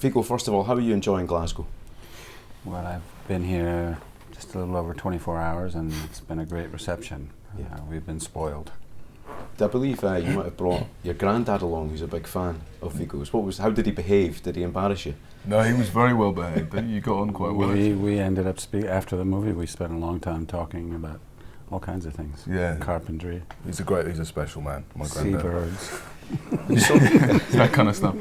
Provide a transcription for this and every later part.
Viggo, first of all, how are you enjoying Glasgow? Well, I've been here just a little over 24 hours and it's been a great reception. Yeah. We've been spoiled. I believe you might have brought your granddad along, who's a big fan of Viggo's. How did he behave? Did he embarrass you? No, he was very well behaved. You got on quite well. We ended up after the movie. We spent a long time talking about all kinds of things. Yeah, carpentry. He's a special man. My granddad. Seabirds. That kind of stuff.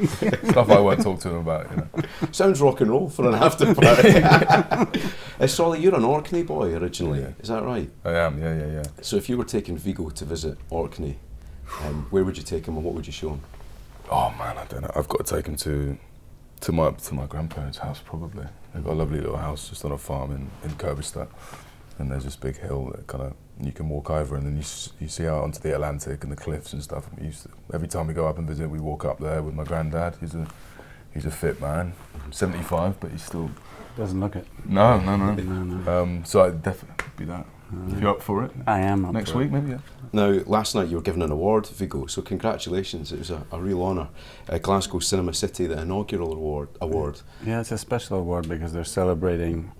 Stuff I won't talk to him about. You know. Sounds rock and roll for an after party. Solly, you're an Orkney boy originally. Yeah. Is that right? I am. Yeah. So if you were taking Viggo to visit Orkney, where would you take him and what would you show him? Oh man, I don't know. I've got to take him to my grandparents' house probably. They've got a lovely little house just on a farm in Kirbystadt, and there's this big hill that kind of you can walk over, and then you see out onto the Atlantic and the cliffs and stuff. And every time we go up and visit, we walk up there with my granddad. He's a fit man, 75, but he still doesn't look it. No. No. So I'd definitely be that. If you're up for it, I am up next for week it. maybe. Yeah. Now, last night you were given an award, Viggo, so congratulations. It was a real honour. Glasgow Cinema City, the inaugural award. Yeah, it's a special award because they're celebrating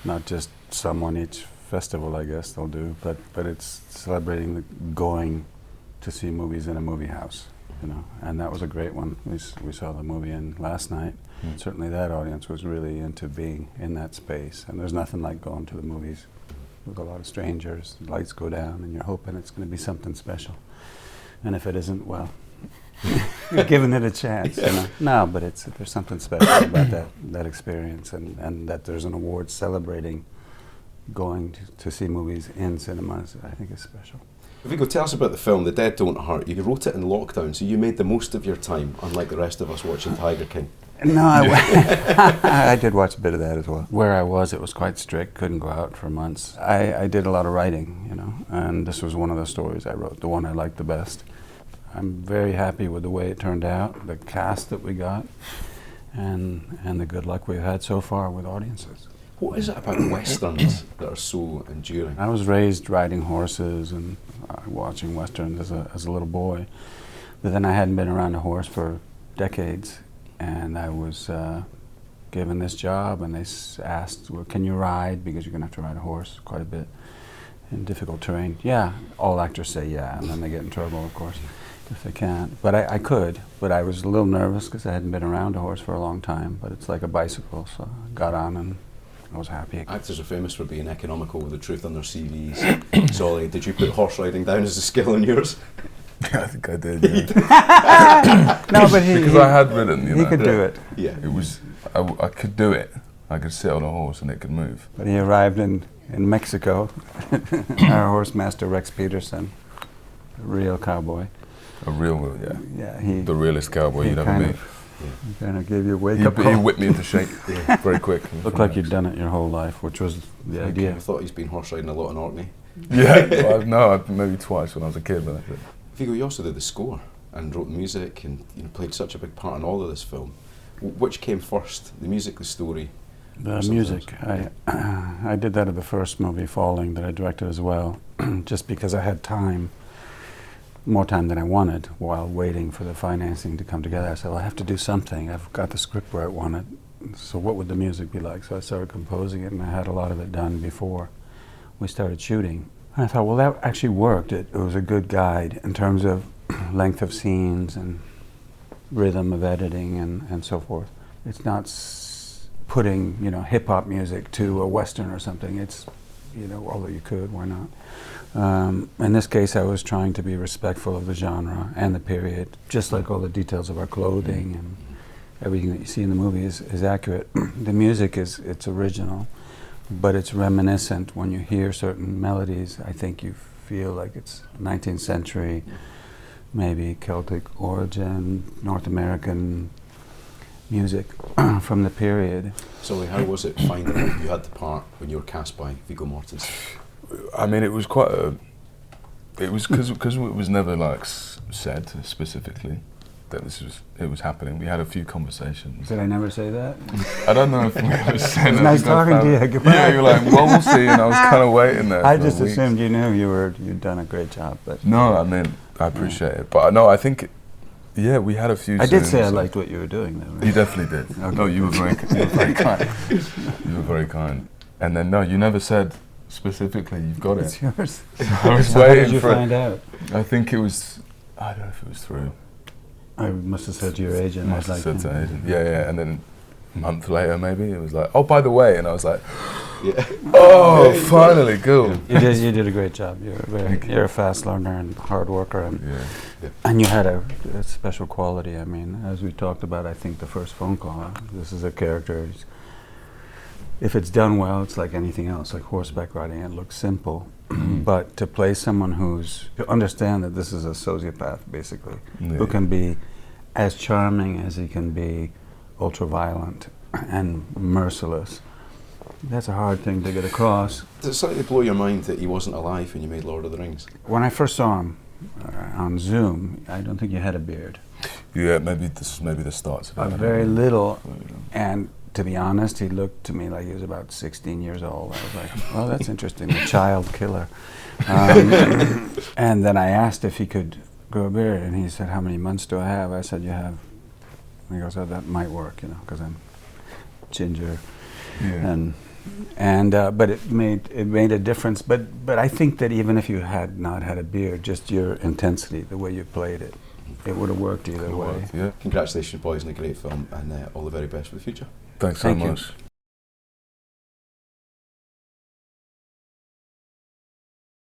not just someone each festival, I guess they'll do, but it's celebrating the going to see movies in a movie house, you know, and that was a great one. We saw the movie in last night. Certainly that audience was really into being in that space, and there's nothing like going to the movies with a lot of strangers. Lights go down and you're hoping it's going to be something special, and if it isn't, well, you're giving it a chance, you know. No, but there's something special about that experience, and that there's an award celebrating going to see movies in cinemas, I think is special. Viggo, tell us about the film, The Dead Don't Hurt. You wrote it in lockdown, so you made the most of your time, unlike the rest of us watching Tiger King. No, I did watch a bit of that as well. Where I was, it was quite strict, couldn't go out for months. I did a lot of writing, you know, and this was one of the stories I wrote, the one I liked the best. I'm very happy with the way it turned out, the cast that we got, and the good luck we've had so far with audiences. What is it about westerns that are so enduring? I was raised riding horses and watching westerns as a little boy, but then I hadn't been around a horse for decades, and I was given this job, and they asked, well, can you ride, because you're going to have to ride a horse quite a bit in difficult terrain. Yeah, all actors say yeah, and then they get in trouble, of course, if they can't. But I could, but I was a little nervous because I hadn't been around a horse for a long time, but it's like a bicycle, so I got on and I was happy. Actors are famous for being economical with the truth on their CVs. Solly, did you put horse riding down as a skill in yours? Yeah, I think I did. Yeah. No, but because I had ridden. You know, he could do it. Yeah, it was. I could do it. I could sit on a horse and it could move. But he arrived in Mexico. Our horse master Rex Peterson, a real cowboy. A real, yeah. Yeah, the realest cowboy you'd ever meet. He kind of gave you a wake-up call. He whipped me into shape very quick. Looked like you'd done it your whole life, which was the idea. I thought he's been horse riding a lot in Orkney. Yeah, no, maybe twice when I was a kid. But that's it. Viggo, you also did the score and wrote the music, and played such a big part in all of this film. Which came first, the music, the story? The music. I did that at the first movie, Falling, that I directed as well, just because I had time. More time than I wanted while waiting for the financing to come together. I said, well, I have to do something. I've got the script where I want it. So what would the music be like? So I started composing it, and I had a lot of it done before we started shooting. And I thought, well, that actually worked. It was a good guide in terms of length of scenes and rhythm of editing and so forth. It's not putting, hip-hop music to a Western or something. It's, although you could, why not? In this case, I was trying to be respectful of the genre and the period, just like all the details of our clothing and everything that you see in the movie is accurate. The music it's original, but it's reminiscent. When you hear certain melodies, I think you feel like it's 19th century, maybe Celtic origin, North American music from the period. So how was it finding out you had the part when you were cast by Viggo Mortensen? I mean, it was quite it was because it was never said specifically that it was happening. We had a few conversations. Did I never say that? I don't know if we ever said it. It's nice talking to you. Goodbye. Yeah, you were like, well, we'll see, and I was kind of waiting there. I just assumed you knew you'd done a great job, but no, I mean, I appreciate it, but no, I think Yeah, we had a few. I did say I Zooms. liked what you were doing, though. Right? You definitely did. Okay. No, you were very kind. You were very kind. And then no, you never said specifically you've got It's it. yours. I was So how did waiting you for find out? I think it was. I don't know if it was through. I must have said to your agent. Must have I'd said like to agent. Yeah, yeah. And then a month later, maybe it was like, oh, by the way, and I was like, Yeah. oh, finally, cool. You did a great job. Thank you. You're a fast learner and hard worker, and Yeah. and you had a special quality. I mean, as we talked about, I think the first phone call. This is a character. If it's done well, it's like anything else, like horseback riding. It looks simple, but to play someone to understand that this is a sociopath, basically, who can be as charming as he can be ultra-violent and merciless. That's a hard thing to get across. Did it slightly blow your mind that he wasn't alive when you made Lord of the Rings? When I first saw him on Zoom, I don't think he had a beard. Yeah, maybe this is maybe the starts of it. Very little, and to be honest, he looked to me like he was about 16 years old. I was like, well, that's interesting, the child killer. And then I asked if he could grow a beard, and he said, how many months do I have? I said, you have. And he goes, oh, that might work, you know, because I'm ginger. Yeah. But it made a difference. But I think that even if you had not had a beard, just your intensity, the way you played it, it would have worked either way. Yeah. Congratulations, boys, on a great film, and all the very best for the future. Thanks so Thank you. much.